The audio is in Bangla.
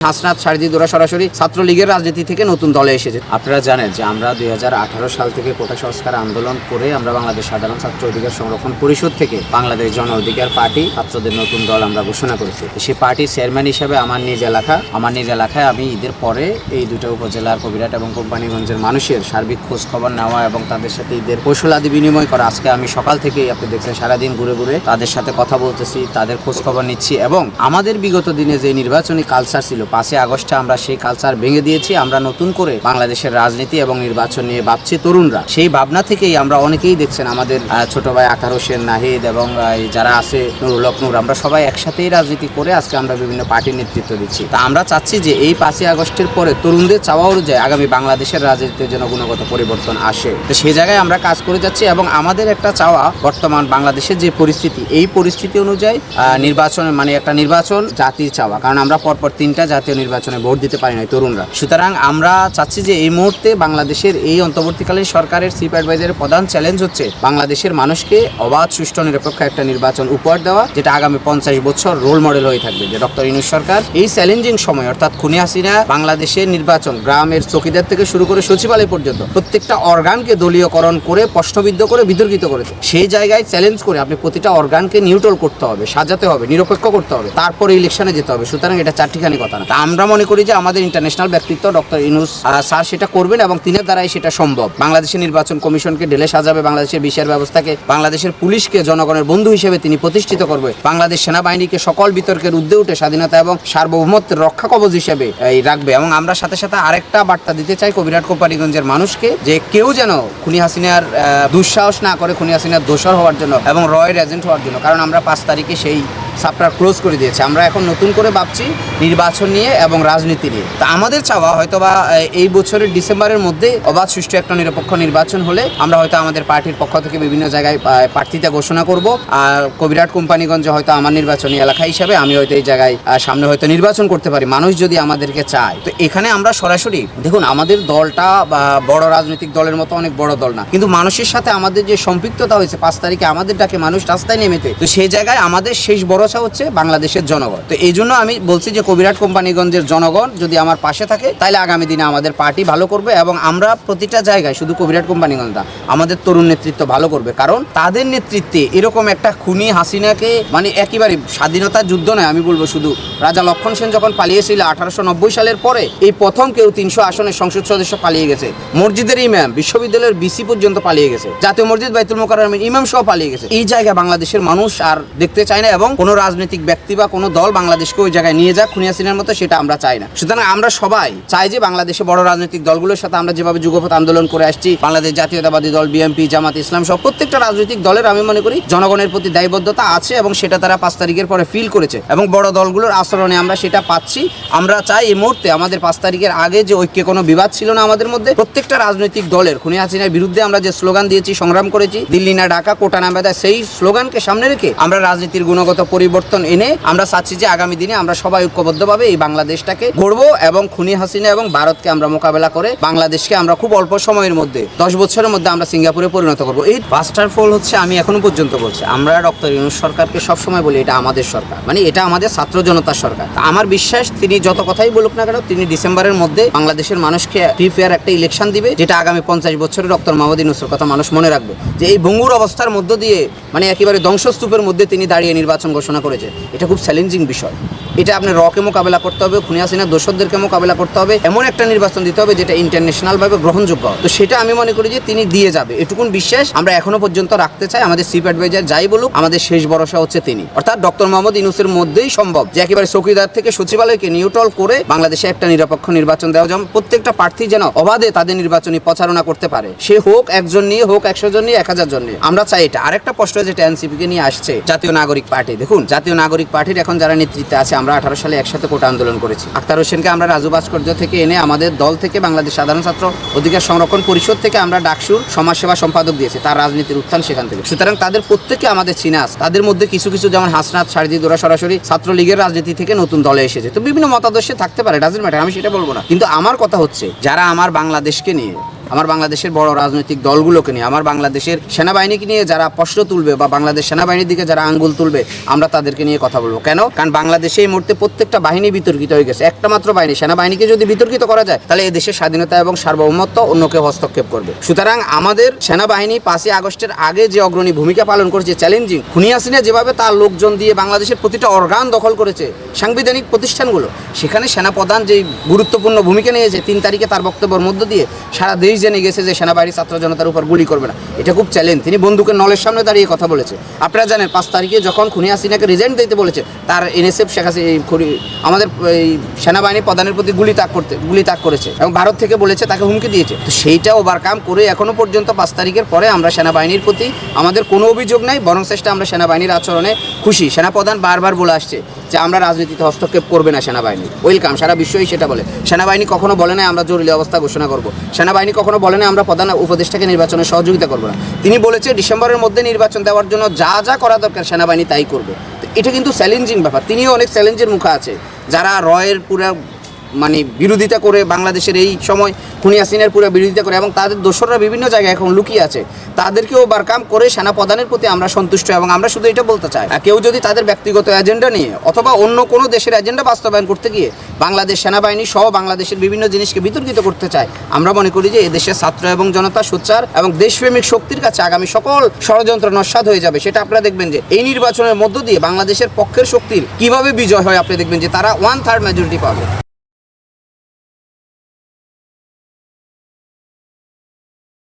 হাসনাত সারজিদ ওরা সরাসরি ছাত্রলীগের রাজনীতি থেকে নতুন দলে এসেছে। আপনারা জানেন যে আমরা 2018 সাল থেকে কোটা সংস্কার আন্দোলন করে আমরা বাংলাদেশ সাধারণ ছাত্র অধিকার সংরক্ষণ পরিষদ থেকে বাংলাদেশ জন অধিকার পার্টি ছাত্রদের নতুন দল আমরা ঘোষণা করেছি। সেই পার্টির চেয়ারম্যান হিসেবে আমার নিজ এলাকায় আমি ঈদের পরে এই দুটো উপজেলার কবিরহাট এবং কোম্পানিগঞ্জের মানুষের সার্বিক খোঁজ খবর নেওয়া এবং তাদের সাথে ঈদের কৌশলাদি বিনিময় করা। আজকে আমি সকাল থেকেই আপনি দেখছেন সারাদিন ঘুরে ঘুরে তাদের সাথে কথা বলতেছি, তাদের খোঁজ খবর নিচ্ছি এবং আমাদের বিগত দিনে যে নির্বাচনী কালচার ছিল 5 আগস্টে আমরা সেই কালচার ভেঙে দিয়েছি। আমরা নতুন করে বাংলাদেশের রাজনীতি এবং নির্বাচন নিয়ে ভাবছি তরুণরা। সেই ভাবনা থেকেই আমরা অনেকেই দেখছেন আমাদের ছোট ভাই আকার হোসেন, নাহিদ এবং যারা আছে নুরুল হক নূর, আমরা সবাই একসাথেই রাজনীতি করে আজকে আমরা বিভিন্ন পার্টির নেতৃত্ব দিচ্ছি। তা আমরা চাচ্ছি যে এই 5 আগস্টের পরে তরুণদের চাওয়া অনুযায়ী আগামী বাংলাদেশের রাজনীতিতে যেন গুণগত পরিবর্তন আসে, তো সেই জায়গায় আমরা কাজ করে যাচ্ছি এবং আমাদের একটা চাওয়া বর্তমান বাংলাদেশের যে পরিস্থিতি, এই পরিস্থিতি অনুযায়ী নির্বাচন মানে একটা নির্বাচন জাতির চাওয়া, কারণ আমরা পরপর 3টা জাতীয় নির্বাচনে ভোট দিতে পারি না তরুণরা। সুতরাং আমরা চাচ্ছি যে এই মুহূর্তে বাংলাদেশের এই অন্তর্বর্তীকালীন সরকারের চিফ অ্যাডভাইজারের প্রধান চ্যালেঞ্জ হচ্ছে বাংলাদেশের মানুষকে অবাধ সুষ্ঠু নিরপেক্ষ একটা নির্বাচন উপহার দেওয়া, যেটা আগামী 50 বছর রোল মডেল হয়ে থাকবে। যে ডক্টর ইউনূস সরকার এই চ্যালেঞ্জিং সময় অর্থাৎ খুনি হাসিনা বাংলাদেশের নির্বাচন গ্রামের চৌকিদার থেকে শুরু করে সচিবালয় পর্যন্ত প্রত্যেকটা অর্গানকে দলীয়করণ করে প্রশ্নবিদ্ধ করে বিতর্কিত করেছে। সেই জায়গায় চ্যালেঞ্জ করে আপনি প্রতিটা অর্গানকে নিউট্রাল করতে হবে, সাজাতে হবে, নিরপেক্ষ করতে হবে, তারপরে ইলেকশনে যেতে হবে। সুতরাং এটা চারটিখানি কথা না। আমরা মনে করি যে আমাদের ইন্টারন্যাশনাল ব্যক্তিত্ব ডক্টর ইউনূস স্যার সেটা করবেন এবং তিনের দ্বারাই সেটা সম্ভব। বাংলাদেশের নির্বাচন কমিশনকে ঢেলে সাজাবে, বাংলাদেশের বিচার ব্যবস্থাকে, বাংলাদেশের পুলিশকে জনগণের বন্ধু হিসেবে তিনি প্রতিষ্ঠিত করবে, বাংলাদেশ সেনাবাহিনীকে সকল বিতর্কের ঊর্ধ্বে উঠে স্বাধীনতা এবং সার্বভৌমত্বের রক্ষা কবচ হিসেবে রাখবে। এবং আমরা সাথে সাথে আরেকটা বার্তা দিতে চাই কবিরহাট কোম্পানিগঞ্জের মানুষকে, যে কেউ যেন খুনি হাসিনার দুঃসাহস না করে খুনি হাসিনার দোষর হওয়ার জন্য এবং রয়ের এজেন্ট হওয়ার জন্য, কারণ আমরা 5 তারিখে সেই চ্যাপ্টার ক্লোজ করে দিয়েছে। আমরা এখন নতুন করে ভাবছি নির্বাচন নিয়ে এবং রাজনীতি নিয়ে। তা আমাদের চাওয়া হয়তোবা এই বছরের ডিসেম্বরের মধ্যে অবাধ সুষ্ঠু একটা নিরপেক্ষ নির্বাচন হলে আমরা হয়তো আমাদের পার্টির পক্ষ থেকে বিভিন্ন জায়গায় প্রার্থিতা ঘোষণা করব। আর কবিরহাট কোম্পানিগঞ্জে হয়তো আমার নির্বাচনী এলাকা হিসাবে আমি হয়তো এই জায়গায় সামনে হয়তো নির্বাচন করতে পারি, মানুষ যদি আমাদেরকে চায়। তো এখানে আমরা সরাসরি দেখুন, আমাদের দলটা বড় রাজনৈতিক দলের মতো অনেক বড় দল না, কিন্তু মানুষের সাথে আমাদের যে সম্পৃক্ততা হয়েছে 5 তারিখে আমাদের ডাকে মানুষ রাস্তায় নেমেতে, তো সেই জায়গায় আমাদের শেষ ভরসা হচ্ছে বাংলাদেশের জনগণ। তো এই জন্য আমি বলছি যে কবিরহাট কোম্পানিগঞ্জের জনগণ যদি আমার পাশে থাকে তাহলে আগামী দিনে আমাদের পার্টি ভালো করবে এবং আমরা প্রতিটা জায়গায় শুধু কবিরহাট কোম্পানিগঞ্জ না, আমাদের তরুণ নেতৃত্ব ভালো করবে। কারণ তাদের নেতৃত্বে এরকম একটা খুনি হাসিনাকে মানে একেবারে স্বাধীনতার যুদ্ধ নয়, আমি বলবো শুধু রাজা লক্ষণ সেন যখন পালিয়েছিল 1890 সালের পরে, এই প্রথম কেউ 300 আসনের সংসদ সদস্য পালিয়ে গেছে, মসজিদের ইমাম, বিশ্ববিদ্যালয়ের বিসি পর্যন্ত পালিয়ে গেছে, জাতীয় মসজিদ বাইতুল মোকাররমের ইমাম সহ পালিয়ে গেছে। এই জায়গায় বাংলাদেশের মানুষ আর দেখতে চায় না এবং কোনো রাজনৈতিক ব্যক্তি বা কোনো দল বাংলাদেশকে ওই জায়গায় নিয়ে যাক খুনি হাসিনার মতো, সেটা আমরা চাই না। সুতরাং আমরা সবাই চাই যে বাংলাদেশে বড় রাজনৈতিক দলগুলোর সাথে আমরা যেভাবে যুগপৎ আন্দোলন করে আসছি, বাংলাদেশ জাতীয়তাবাদী দল, বিএনপি, জামাত ইসলাম সহ প্রত্যেকটা রাজনৈতিক দলের আমি মনে করি জনগণের প্রতি দায়বদ্ধতা আছে এবং সেটা তারা 5 তারিখের পরে ফিল করেছে এবং বড় দলগুলোর আচরণে আমরা সেটা পাচ্ছি। আমরা চাই এই মুহূর্তে আমাদের 5 তারিখের আগে যে ঐক্যে কোনো বিবাদ ছিল না আমাদের মধ্যে, প্রত্যেকটা রাজনৈতিক দলের খুনি হাসিনার বিরুদ্ধে আমরা যে স্লোগান দিয়েছি, সংগ্রাম করেছি, দিল্লি না ঢাকা, কোটা না বেদা, সেই স্লোগানকে সামনে রেখে আমরা রাজনীতির গুণগত পরিবর্তন এনে আমরা চাচ্ছি যে আগামী দিনে আমরা সবাই ঐক্যবদ্ধভাবে এই বাংলাদেশটাকে গড়বো এবং খুনি হাসিনা এবং ভারতকে আমরা মোকাবেলা করে বাংলাদেশকে আমরা খুব অল্প সময়ের মধ্যে 10 বছরের মধ্যে আমরা সিঙ্গাপুরে পরিণত করবো। এই ফাস্টার ফল হচ্ছে, আমি এখনো পর্যন্ত বলছি, আমরা ডক্টর ইউনূস সরকারকে সবসময় বলি এটা আমাদের সরকার, মানে এটা আমাদের ছাত্র জনতার সরকার। আমার বিশ্বাস তিনি যত কথাই বলুক না কেন, তিনি ডিসেম্বরের মধ্যে বাংলাদেশের মানুষকে ফ্রি ফেয়ার একটা ইলেকশন দিবে, যেটা আগামী 50 বছরে ডক্টর মোহাম্মদ ইউনূসের কথা মানুষ মনে রাখবে। যে এই ভঙ্গুর অবস্থার মধ্য দিয়ে মানে একেবারে ধ্বংসস্তূপের মধ্যে তিনি দাঁড়িয়ে নির্বাচন ঘোষণা করেছে, এটা খুব চ্যালেঞ্জিং বিষয়। এটা আপনি রকে মোকাবেলা করতে হবে, খুনি হাসিনার দোষরদেরকে মোকাবেলা করতে হবে, এমন একটা নির্বাচন দিতে হবে যেটা ইন্টারন্যাশনালভাবে গ্রহণযোগ্য। তো সেটা আমি মনে করি যে তিনি দিয়ে যাবে, এটুকুন বিশ্বাস আমরা এখনো পর্যন্ত রাখতে চাই। আমাদের চিফ অ্যাডভাইজার যাই বলুক, আমাদের শেষ ভরসা হচ্ছে তিনি, অর্থাৎ ডক্টর মোহাম্মদ ইউনূসের মধ্যেই সম্ভব যে একেবারে চৌকিদার থেকে সচিবালয়কে নিউট্রাল করে বাংলাদেশে একটা নিরপেক্ষ নির্বাচন দেওয়া, যেমন প্রত্যেকটা প্রার্থী যেন অবাধে তাদের নির্বাচনী প্রচারণা করতে পারে, সে হোক 1 জন নিয়ে, হোক 100 জন নিয়ে, 1000 জন নিয়ে, আমরা চাই এটা। আরেকটা প্রশ্ন যেটা এনসিপিকে নিয়ে আসছে, জাতীয় নাগরিক পার্টি। দেখুন, জাতীয় নাগরিক পার্টির এখন যারা নেতৃত্বে আছে, আমরা 18 সালে একসাথে কোটা আন্দোলন করেছি। আক্তার হোসেনকে আমরা রাজু ভাস্কর্য থেকে এনে আমাদের দল থেকে বাংলাদেশ সাধারণ ছাত্র অধিকার সংরক্ষণ পরিষদ থেকে আমরা ডাকসুর সমাজসেবা সম্পাদক দিয়েছি, তার রাজনীতির উত্থান সেখান থেকে। সুতরাং তাদের প্রত্যেককে আমাদের চিনা আছে। তাদের মধ্যে কিছু কিছু যেমন হাসনাত সারজিদ ওরা সরাসরি ছাত্রলীগের রাজনীতি থেকে নতুন দলে এসেছে, তো বিভিন্ন মতাদর্শে থাকতে পারে, ডাজন্ট ম্যাটার, আমি সেটা বলবো না। কিন্তু আমার কথা হচ্ছে যারা আমার বাংলাদেশকে নিয়ে আমার বাংলাদেশের বড় রাজনৈতিক দলগুলোকে নিয়ে, আমার বাংলাদেশের সেনাবাহিনীকে নিয়ে যারা প্রশ্ন তুলবে বা বাংলাদেশ সেনাবাহিনীর দিকে যারা আঙ্গুল তুলবে, আমরা তাদেরকে নিয়ে কথা বলবো। কেন? কারণ বাংলাদেশে এই মুহূর্তে প্রত্যেকটা বাহিনী বিতর্কিত হয়ে গেছে। একটা মাত্র বাহিনী, সেনাবাহিনীকে যদি বিতর্কিত করা যায় তাহলে এই দেশের স্বাধীনতা এবং সার্বভৌমত্ব অন্য কেউ হস্তক্ষেপ করবে। সুতরাং আমাদের সেনাবাহিনী 5ই আগস্টের আগে যে অগ্রণী ভূমিকা পালন করেছে, চ্যালেঞ্জিং, খুনি হাসিনা যেভাবে তার লোকজন দিয়ে বাংলাদেশের প্রতিটা অর্গান দখল করেছে, সাংবিধানিক প্রতিষ্ঠানগুলো, সেখানে সেনাপ্রধান যে গুরুত্বপূর্ণ ভূমিকা নিয়েছে 3 তারিখে তার বক্তব্যের মধ্য দিয়ে সারা দেশ জেনে গেছে যে সেনাবাহিনী ছাত্র জনতার উপর গুলি করবে না। এটা খুব চ্যালেঞ্জ। তিনি বন্দুকের নলের সামনে দাঁড়িয়ে কথা বলেছে। আপনারা জানেন 5 তারিখে যখন খুনি হাসিনাকে রিজাইন দিতে বলেছে, তার এনএসএফ শেখ আমাদের এই সেনাবাহিনী প্রধানের প্রতি গুলি তাক করেছে এবং ভারত থেকে বলেছে, তাকে হুমকি দিয়েছে। তো সেইটা ওভারকাম করে এখনো পর্যন্ত 5 তারিখের পরে আমরা সেনাবাহিনীর প্রতি আমাদের কোনো অভিযোগ নাই, বরং চেষ্টা আমরা সেনাবাহিনীর আচরণে খুশি। সেনাপ্রধান বারবার বলে আসছে যে আমরা রাজনীতিতে হস্তক্ষেপ করবে না সেনাবাহিনী। ওয়েলকাম, সারা বিশ্বই সেটা বলে। সেনাবাহিনী কখনো বলে না আমরা জরুরি অবস্থা ঘোষণা করব। সেনাবাহিনী কখনো বলে না আমরা প্রধান উপদেষ্টাকে নির্বাচনে সহযোগিতা করব না। তিনি বলেছে ডিসেম্বরের মধ্যে নির্বাচন দেওয়ার জন্য যা যা করা দরকার সেনাবাহিনী তাই করবে। তো এটা কিন্তু চ্যালেঞ্জিং ব্যাপার। তিনিও অনেক চ্যালেঞ্জের মুখে আছে। যারা রয়ের পুরো বিরোধিতা করে বাংলাদেশের এই সময় খুনি হাসিনার পুরো বিরোধিতা করে এবং তাদের দোসররা বিভিন্ন জায়গায় এখন লুকিয়ে আছে, তাদেরকেও ওভারকাম করে সেনাপ্রধানের প্রতি আমরা সন্তুষ্ট। এবং আমরা শুধু এটা বলতে চাই, কেউ যদি তাদের ব্যক্তিগত এজেন্ডা নিয়ে অথবা অন্য কোনো দেশের এজেন্ডা বাস্তবায়ন করতে গিয়ে বাংলাদেশ সেনাবাহিনী সহ বাংলাদেশের বিভিন্ন জিনিসকে বিতর্কিত করতে চায়, আমরা মনে করি যে এদেশের ছাত্র এবং জনতা সোচ্চার এবং দেশপ্রেমিক শক্তির কাছে আগামী সকল ষড়যন্ত্র নস্যাৎ হয়ে যাবে। সেটা আপনারা দেখবেন যে এই নির্বাচনের মধ্য দিয়ে বাংলাদেশের পক্ষের শক্তির কিভাবে বিজয় হয়। আপনি দেখবেন যে তারা 1/3 মেজরিটি পাবে।